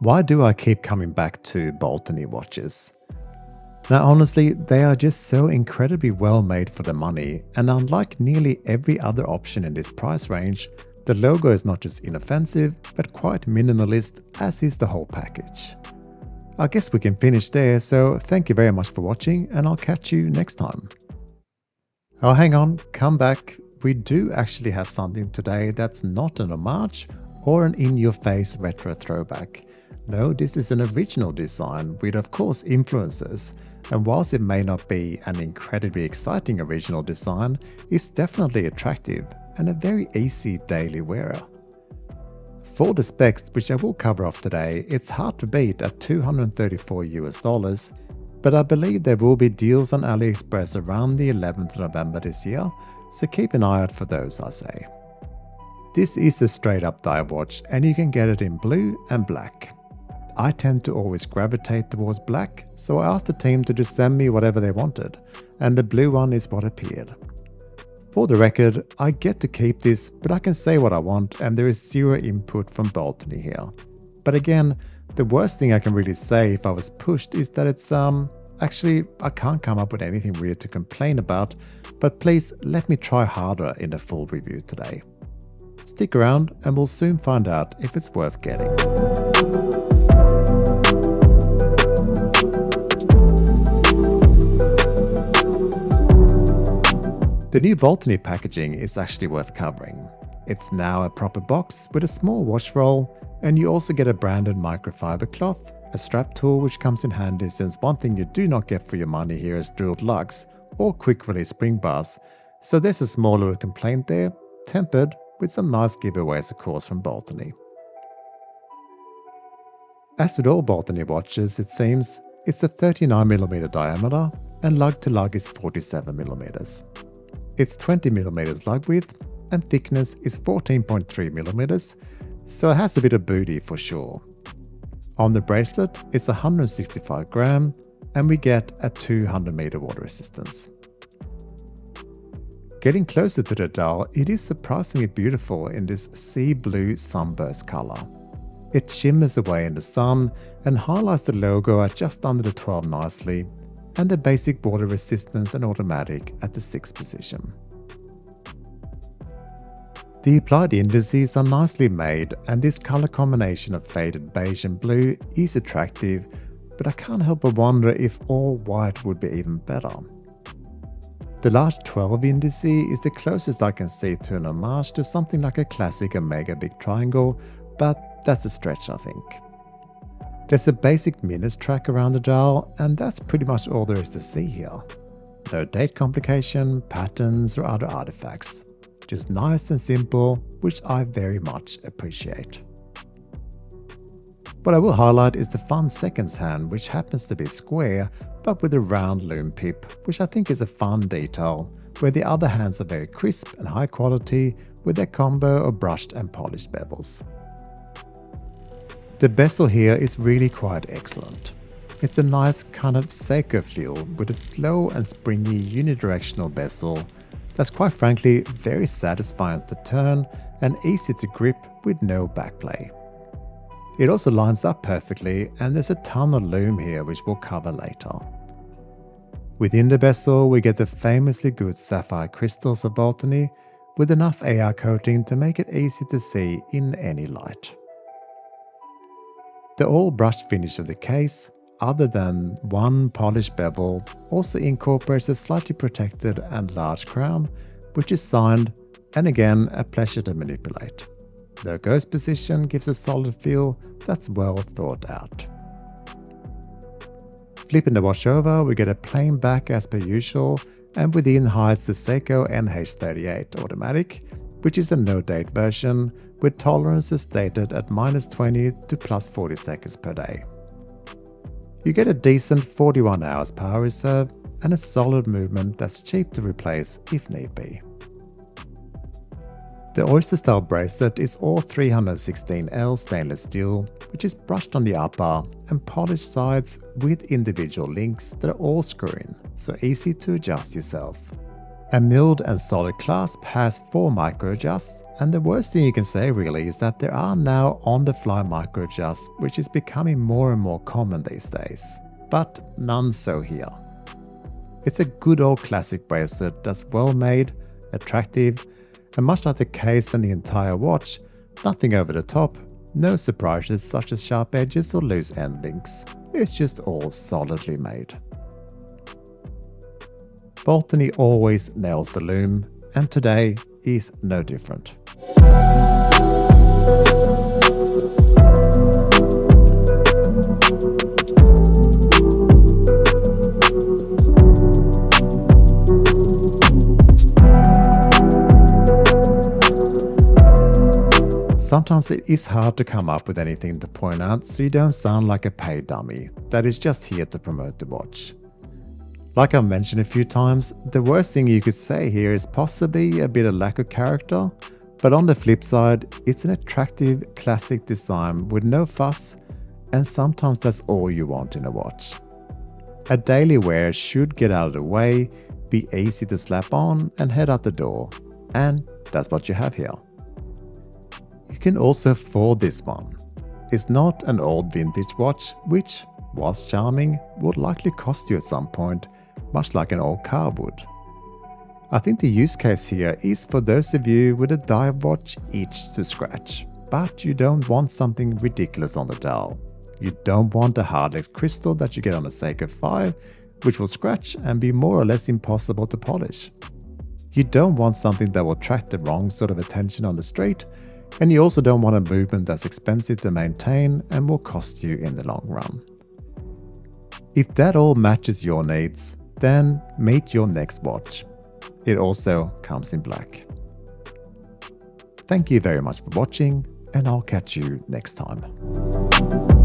Why do I keep coming back to Baltany watches? Now honestly, they are just so incredibly well made for the money, and unlike nearly every other option in this price range, the logo is not just inoffensive, but quite minimalist, as is the whole package. I guess we can finish there, so thank you very much for watching, and I'll catch you next time. Oh, hang on, come back. We do actually have something today that's not an homage or an in-your-face retro throwback. No, this is an original design with, of course, influences, and whilst it may not be an incredibly exciting original design, it's definitely attractive and a very easy daily wearer. For the specs, which I will cover off today, it's hard to beat at $234 US, but I believe there will be deals on AliExpress around the 11th of November this year, so keep an eye out for those, I say. This is a straight up dive watch, and you can get it in blue and black. I tend to always gravitate towards black, so I asked the team to just send me whatever they wanted, and the blue one is what appeared. For the record, I get to keep this, but I can say what I want and there is zero input from Baltany here. But again, the worst thing I can really say if I was pushed is that it's actually I can't come up with anything really to complain about, but please let me try harder in the full review today. Stick around and we'll soon find out if it's worth getting. The new Baltany packaging is actually worth covering. It's now a proper box with a small watch roll, and you also get a branded microfiber cloth, a strap tool which comes in handy since one thing you do not get for your money here is drilled lugs or quick release spring bars, so there's a small little complaint there, tempered with some nice giveaways of course from Baltany. As with all Baltany watches, it seems, it's a 39mm diameter and lug to lug is 47mm. Its 20mm lug width and thickness is 14.3mm, so it has a bit of booty for sure. On the bracelet, it's 165 gram and we get a 200 meter water resistance. Getting closer to the dial, it is surprisingly beautiful in this sea blue sunburst color. It shimmers away in the sun and highlights the logo at just under the 12 nicely, and the basic water resistance and automatic at the 6th position. The applied indices are nicely made, and this color combination of faded beige and blue is attractive, but I can't help but wonder if all white would be even better. The large 12 indice is the closest I can see to an homage to something like a classic Omega Big Triangle, but that's a stretch I think. There's a basic minutes track around the dial, and that's pretty much all there is to see here. No date complication, patterns or other artifacts. Just nice and simple, which I very much appreciate. What I will highlight is the fun seconds hand, which happens to be square but with a round lume pip, which I think is a fun detail, where the other hands are very crisp and high quality with their combo of brushed and polished bezels. The bezel here is really quite excellent. It's a nice kind of Seiko feel with a slow and springy unidirectional bezel that's quite frankly very satisfying to turn and easy to grip with no backplay. It also lines up perfectly, and there's a ton of lume here which we'll cover later. Within the bezel we get the famously good sapphire crystals of Baltany with enough AR coating to make it easy to see in any light. The all brushed finish of the case, other than one polished bevel, also incorporates a slightly protected and large crown, which is signed and again a pleasure to manipulate. The ghost position gives a solid feel that's well thought out. Flipping the watch over, we get a plain back as per usual, and within hides the Seiko MH38 automatic, which is a no-date version with tolerances stated at -20 to +40 seconds per day. You get a decent 41 hours power reserve and a solid movement that's cheap to replace if need be. The oyster style bracelet is all 316L stainless steel, which is brushed on the upper and polished sides with individual links that are all screw-in, so easy to adjust yourself. A milled and solid clasp has 4 micro adjusts, and the worst thing you can say really is that there are now on-the-fly micro adjusts, which is becoming more and more common these days, but none so here. It's a good old classic bracelet that's well made, attractive, and much like the case and the entire watch, nothing over the top, no surprises such as sharp edges or loose end links. It's just all solidly made. Baltany always nails the loom, and today is no different. Sometimes it is hard to come up with anything to point out so you don't sound like a paid dummy that is just here to promote the watch. Like I've mentioned a few times, the worst thing you could say here is possibly a bit of lack of character, but on the flip side, it's an attractive classic design with no fuss, and sometimes that's all you want in a watch. A daily wear should get out of the way, be easy to slap on and head out the door, and that's what you have here. You can also afford this one. It's not an old vintage watch, which, whilst charming, would likely cost you at some point, much like an old car would. I think the use case here is for those of you with a dive watch itch to scratch, but you don't want something ridiculous on the dial. You don't want a hardlex crystal that you get on a Seiko 5, which will scratch and be more or less impossible to polish. You don't want something that will attract the wrong sort of attention on the street, and you also don't want a movement that's expensive to maintain and will cost you in the long run. If that all matches your needs, then meet your next watch. It also comes in black. Thank you very much for watching, and I'll catch you next time.